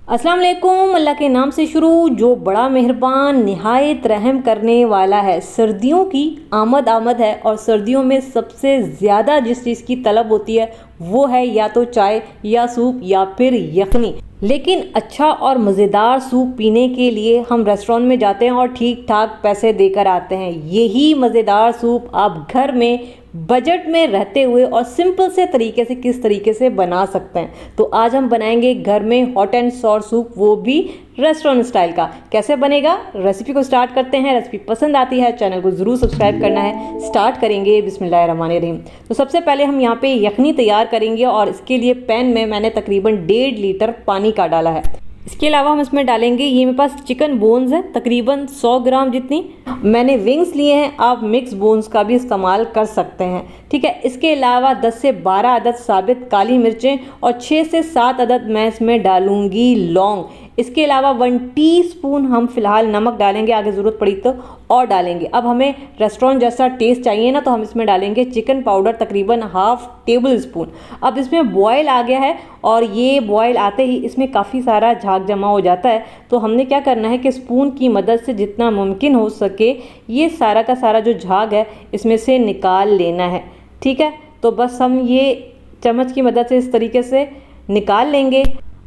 अस्सलाम वालेकुम। अल्लाह के नाम से शुरू जो बड़ा मेहरबान निहायत रहम करने वाला है। सर्दियों की आमद है और सर्दियों में सबसे ज़्यादा जिस चीज़ की तलब होती है वो है या तो चाय या सूप या फिर यखनी। लेकिन अच्छा और मज़ेदार सूप पीने के लिए हम रेस्टोरेंट में जाते हैं और ठीक ठाक पैसे देकर आते हैं। यही मज़ेदार सूप आप घर में बजट में रहते हुए और सिंपल से तरीके से किस तरीके से बना सकते हैं। तो आज हम बनाएंगे घर में हॉट एंड सॉर सूप, वो भी रेस्टोरेंट स्टाइल का। कैसे बनेगा रेसिपी को स्टार्ट करते हैं। रेसिपी पसंद आती है चैनल को ज़रूर सब्सक्राइब करना है। स्टार्ट करेंगे बिस्मिल्लाहिर्रहमानिर्रहीम। तो सबसे पहले हम यहाँ पे यखनी तैयार करेंगे और इसके लिए पैन में मैंने तकरीबन 1.5 लीटर पानी का डाला है। इसके अलावा हम इसमें डालेंगे, ये मेरे पास चिकन बोन्स है तकरीबन 100 ग्राम जितनी मैंने विंग्स लिए हैं। आप मिक्स बोन्स का भी इस्तेमाल कर सकते हैं, ठीक है। इसके अलावा 10 से 12 अदद साबित काली मिर्चें और 6 से 7 अदद मैं इसमें डालूंगी लौंग। इसके अलावा 1 टीस्पून हम फिलहाल नमक डालेंगे, आगे ज़रूरत पड़ी तो और डालेंगे। अब हमें रेस्टोरेंट जैसा टेस्ट चाहिए ना, तो हम इसमें डालेंगे चिकन पाउडर तकरीबन ½ टेबल स्पून। अब इसमें बॉयल आ गया है और ये बॉयल आते ही इसमें काफ़ी सारा झाग जमा हो जाता है। तो हमने क्या करना है कि स्पून की मदद से जितना मुमकिन हो सके ये सारा का सारा जो झाग है इसमें से निकाल लेना है, ठीक है। तो बस हम ये चम्मच की मदद से इस तरीके से निकाल लेंगे।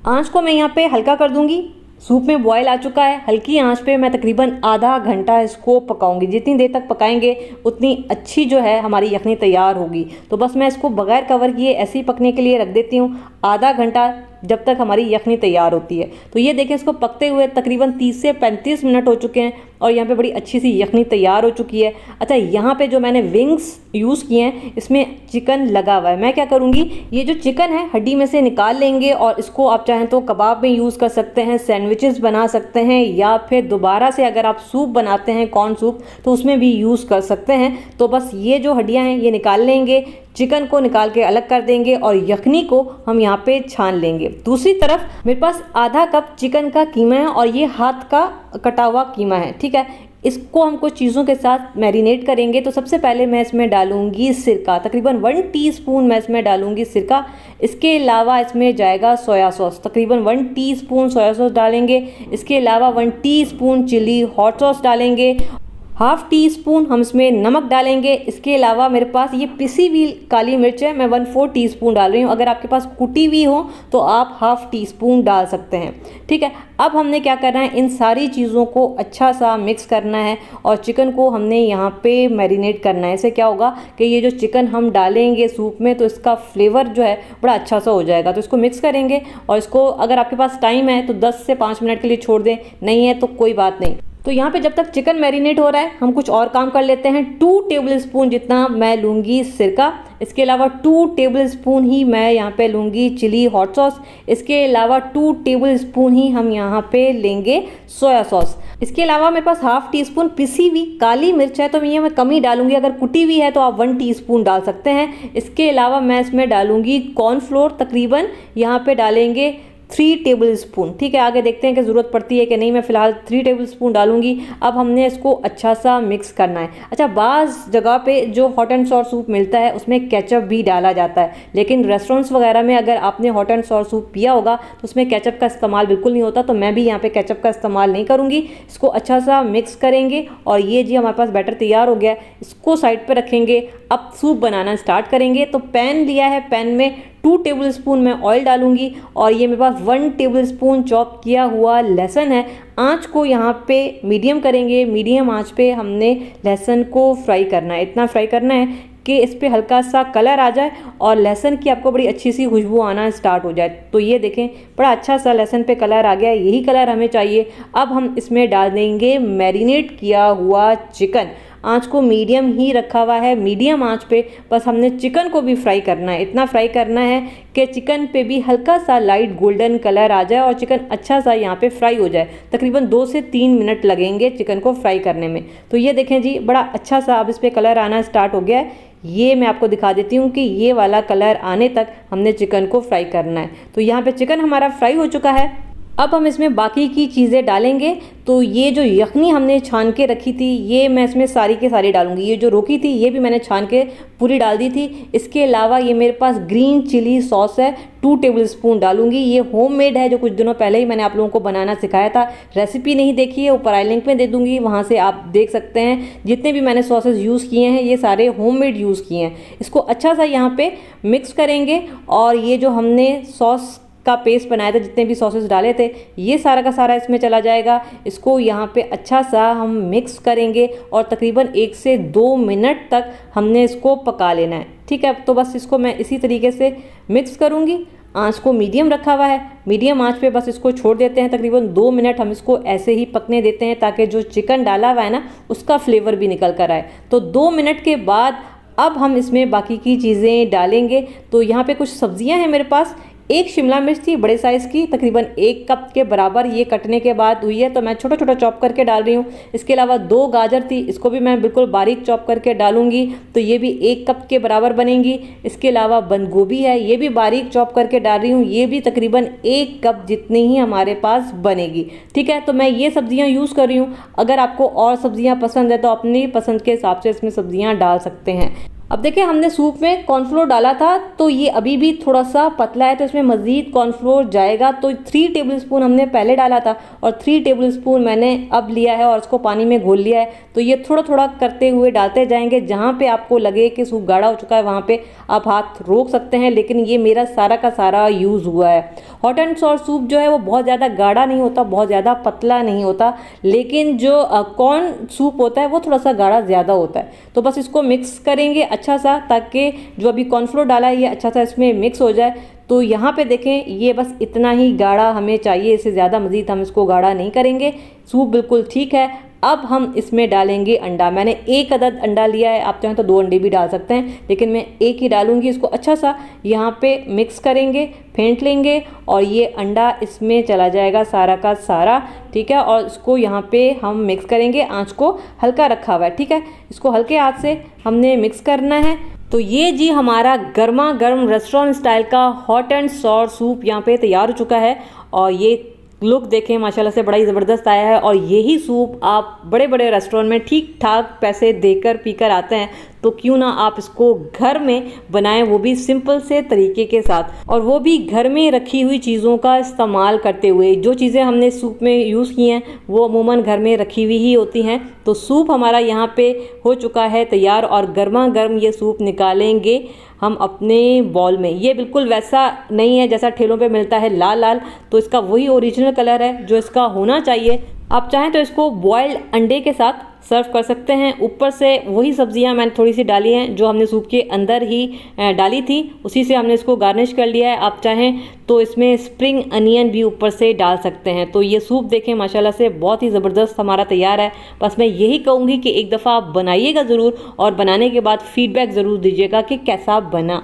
आंच को मैं यहाँ पे हल्का कर दूंगी। सूप में बॉयल आ चुका है, हल्की आंच पे मैं तकरीबन आधा घंटा इसको पकाऊंगी। जितनी देर तक पकाएंगे उतनी अच्छी जो है हमारी यखनी तैयार होगी। तो बस मैं इसको बगैर कवर किए ऐसे ही पकने के लिए रख देती हूँ आधा घंटा, जब तक हमारी यखनी तैयार होती है। तो ये देखें इसको पकते हुए तकरीबन 30 से 35 मिनट हो चुके हैं और यहाँ पे बड़ी अच्छी सी यखनी तैयार हो चुकी है। अच्छा, यहाँ पे जो मैंने विंग्स यूज़ किए हैं इसमें चिकन लगा हुआ है। मैं क्या करूँगी, ये जो चिकन है हड्डी में से निकाल लेंगे और इसको आप चाहें तो कबाब में यूज़ कर सकते हैं, सैंडविचेस बना सकते हैं, या फिर दोबारा से अगर आप सूप बनाते हैं कॉर्न सूप तो उसमें भी यूज़ कर सकते हैं। तो बस ये जो हड्डियाँ हैं ये निकाल लेंगे, चिकन को निकाल के अलग कर देंगे और यखनी को हम यहाँ पे छान लेंगे। दूसरी तरफ मेरे पास आधा कप चिकन का कीमा है और ये हाथ का कटा हुआ कीमा है, ठीक है। इसको हम कुछ चीज़ों के साथ मैरिनेट करेंगे। तो सबसे पहले मैं इसमें डालूंगी सिरका, तकरीबन 1 टीस्पून मैं इसमें डालूंगी सिरका। इसके अलावा इसमें जाएगा सोया सॉस, तकरीबन 1 टीस्पून सोया सॉस डालेंगे। इसके अलावा 1 टीस्पून चिली हॉट सॉस डालेंगे, ½ टीस्पून हम इसमें नमक डालेंगे। इसके अलावा मेरे पास ये पिसी हुई काली मिर्च है, मैं 1/4 टीस्पून डाल रही हूँ। अगर आपके पास कुटी हुई हो तो आप ½ टीस्पून डाल सकते हैं, ठीक है। अब हमने क्या करना है, इन सारी चीज़ों को अच्छा सा मिक्स करना है और चिकन को हमने यहाँ पे मैरिनेट करना है। इससे क्या होगा कि ये जो चिकन हम डालेंगे सूप में तो इसका फ्लेवर जो है बड़ा अच्छा सा हो जाएगा। तो इसको मिक्स करेंगे और इसको अगर आपके पास टाइम है तो 10 से 5 मिनट के लिए छोड़ दें, नहीं है तो कोई बात नहीं। तो यहाँ पे जब तक चिकन मैरिनेट हो रहा है हम कुछ और काम कर लेते हैं। 2 टेबल स्पून जितना मैं लूँगी सिरका। इसके अलावा 2 टेबल स्पून ही मैं यहाँ पे लूँगी चिली हॉट सॉस। इसके अलावा 2 टेबल स्पून ही हम यहाँ पे लेंगे सोया सॉस। इसके अलावा मेरे पास ½ टीस्पून पिसी हुई काली मिर्च है, तो ये मैं कम ही डालूंगी। अगर कुटी हुई है तो आप 1 टीस्पून डाल सकते हैं। इसके अलावा मैं इसमें डालूंगी कॉर्नफ्लोर, तकरीबन यहाँ पे डालेंगे 3 टेबल स्पून, ठीक है। आगे देखते हैं कि ज़रूरत पड़ती है कि नहीं, मैं फ़िलहाल 3 टेबल स्पून डालूंगी। अब हमने इसको अच्छा सा मिक्स करना है। अच्छा, बाज़ जगह पे जो हॉट एंड सॉर सूप मिलता है उसमें केचप भी डाला जाता है, लेकिन रेस्टोरेंट्स वगैरह में अगर आपने हॉट एंड सॉर सूप पिया होगा तो उसमें केचप का इस्तेमाल बिल्कुल नहीं होता। तो मैं भी यहाँ पे केचप का इस्तेमाल नहीं करूँगी। इसको अच्छा सा मिक्स करेंगे और ये जी हमारे पास बैटर तैयार हो गया, इसको साइड पर रखेंगे। अब सूप बनाना स्टार्ट करेंगे। तो पैन लिया है, पैन में 2 टेबल स्पून मैं ऑयल डालूंगी और ये मेरे पास 1 टेबल स्पून चॉप किया हुआ लहसुन है। आंच को यहाँ पे मीडियम करेंगे। मीडियम आंच पे हमने लहसुन को फ्राई करना है। इतना फ्राई करना है कि इस पे हल्का सा कलर आ जाए और लहसुन की आपको बड़ी अच्छी सी खुशबू आना स्टार्ट हो जाए। तो ये देखें बड़ा अच्छा सा लहसुन पे कलर आ गया, यही कलर हमें चाहिए। अब हम इसमें डाल देंगे मैरिनेट किया हुआ चिकन। आंच को मीडियम ही रखा हुआ है, मीडियम आंच पे बस हमने चिकन को भी फ्राई करना है। इतना फ्राई करना है कि चिकन पे भी हल्का सा लाइट गोल्डन कलर आ जाए और चिकन अच्छा सा यहाँ पे फ्राई हो जाए। तकरीबन 2 से 3 मिनट लगेंगे चिकन को फ्राई करने में। तो ये देखें जी बड़ा अच्छा सा अब इस पर कलर आना स्टार्ट हो गया है। ये मैं आपको दिखा देती हूँ कि ये वाला कलर आने तक हमने चिकन को फ्राई करना है। तो यहाँ पे चिकन हमारा फ्राई हो चुका है। अब हम इसमें बाकी की चीज़ें डालेंगे। तो ये जो यखनी हमने छान के रखी थी, ये मैं इसमें सारी के सारी डालूंगी। ये जो रोकी थी ये भी मैंने छान के पूरी डाल दी थी। इसके अलावा ये मेरे पास ग्रीन चिली सॉस है, 2 टेबलस्पून डालूंगी। ये होममेड है, जो कुछ दिनों पहले ही मैंने आप लोगों को बनाना सिखाया था। रेसिपी नहीं देखी है, ऊपर आई लिंक में दे दूंगी, वहाँ से आप देख सकते हैं। जितने भी मैंने सॉसेस यूज़ किए हैं ये सारे होममेड यूज़ किए हैं। इसको अच्छा सा यहाँ पे मिक्स करेंगे और ये जो हमने सॉस का पेस्ट बनाया था, जितने भी सॉसेस डाले थे, ये सारा का सारा इसमें चला जाएगा। इसको यहाँ पे अच्छा सा हम मिक्स करेंगे और तकरीबन 1 से 2 मिनट तक हमने इसको पका लेना है। ठीक है, तो बस इसको मैं इसी तरीके से मिक्स करूँगी। आँच को मीडियम रखा हुआ है, मीडियम आँच पे बस इसको छोड़ देते हैं। तकरीबन 2 मिनट हम इसको ऐसे ही पकने देते हैं, ताकि जो चिकन डाला हुआ है ना उसका फ्लेवर भी निकल कर आए। तो 2 मिनट के बाद अब हम इसमें बाकी की चीज़ें डालेंगे। तो यहाँ पे कुछ सब्जियाँ हैं मेरे पास। एक शिमला मिर्च थी बड़े साइज़ की, तकरीबन 1 कप के बराबर ये कटने के बाद हुई है, तो मैं छोटा छोटा चॉप करके डाल रही हूँ। इसके अलावा 2 गाजर थी, इसको भी मैं बिल्कुल बारीक चॉप करके डालूंगी, तो ये भी 1 कप के बराबर बनेंगी। इसके अलावा बंद गोभी है, ये भी बारीक चॉप करके डाल रही हूँ, ये भी तकरीबन 1 कप जितनी ही हमारे पास बनेगी। ठीक है, तो मैं ये सब्जियाँ यूज़ कर रही हूँ। अगर आपको और सब्जियाँ पसंद है तो अपनी पसंद के हिसाब से इसमें सब्जियाँ डाल सकते हैं। अब देखिए, हमने सूप में कॉर्नफ्लोर डाला था, तो ये अभी भी थोड़ा सा पतला है, तो इसमें मज़ीद कॉर्नफ्लोर जाएगा। तो 3 टेबलस्पून हमने पहले डाला था और 3 टेबलस्पून मैंने अब लिया है और इसको पानी में घोल लिया है। तो ये थोड़ा थोड़ा करते हुए डालते जाएंगे। जहाँ पे आपको लगे कि सूप गाढ़ा हो चुका है वहाँ पे आप हाथ रोक सकते हैं, लेकिन ये मेरा सारा का सारा यूज़ हुआ है। हॉट एंड सॉर सूप जो है वो बहुत ज़्यादा गाढ़ा नहीं होता, बहुत ज़्यादा पतला नहीं होता, लेकिन जो कॉर्न सूप होता है वो थोड़ा सा गाढ़ा ज़्यादा होता है। तो बस इसको मिक्स करेंगे अच्छा सा, ताकि जो अभी कॉर्नफ्लोर डाला है ये अच्छा सा इसमें मिक्स हो जाए। तो यहाँ पे देखें, ये बस इतना ही गाढ़ा हमें चाहिए, इससे ज़्यादा मज़ीद हम इसको गाढ़ा नहीं करेंगे। सूप बिल्कुल ठीक है। अब हम इसमें डालेंगे अंडा। मैंने 1 अदद अंडा लिया है, आप चाहें तो 2 अंडे भी डाल सकते हैं, लेकिन मैं 1 ही डालूंगी। इसको अच्छा सा यहाँ पे मिक्स करेंगे, फेंट लेंगे और ये अंडा इसमें चला जाएगा सारा का सारा। ठीक है, और इसको यहाँ पे हम मिक्स करेंगे। आँच को हल्का रखा हुआ है। ठीक है, इसको हल्के हाथ से हमने मिक्स करना है। तो ये जी हमारा गर्मा गर्म रेस्टोरेंट स्टाइल का हॉट एंड सॉर सूप यहाँ पे तैयार हो चुका है। और ये लुक देखें, माशाल्लाह से बड़ा ही ज़बरदस्त आया है। और यही सूप आप बड़े बड़े रेस्टोरेंट में ठीक ठाक पैसे देकर पीकर आते हैं, तो क्यों ना आप इसको घर में बनाएं, वो भी सिंपल से तरीके के साथ, और वो भी घर में रखी हुई चीज़ों का इस्तेमाल करते हुए। जो चीज़ें हमने सूप में यूज़ की हैं वो अमूमन घर में रखी हुई ही होती हैं। तो सूप हमारा यहाँ पे हो चुका है तैयार और गर्मा गर्म ये सूप निकालेंगे हम अपने बॉल में। ये बिल्कुल वैसा नहीं है जैसा ठेलों पे मिलता है लाल लाल, तो इसका वही ओरिजिनल कलर है जो इसका होना चाहिए। आप चाहें तो इसको बॉइल्ड अंडे के साथ सर्व कर सकते हैं। ऊपर से वही सब्जियां मैंने थोड़ी सी डाली हैं जो हमने सूप के अंदर ही डाली थी, उसी से हमने इसको गार्निश कर लिया है। आप चाहें तो इसमें स्प्रिंग अनियन भी ऊपर से डाल सकते हैं। तो ये सूप देखें, माशाल्लाह से बहुत ही ज़बरदस्त हमारा तैयार है। बस मैं यही कहूँगी कि एक दफ़ा आप बनाइएगा ज़रूर और बनाने के बाद फीडबैक ज़रूर दीजिएगा कि कैसा बना।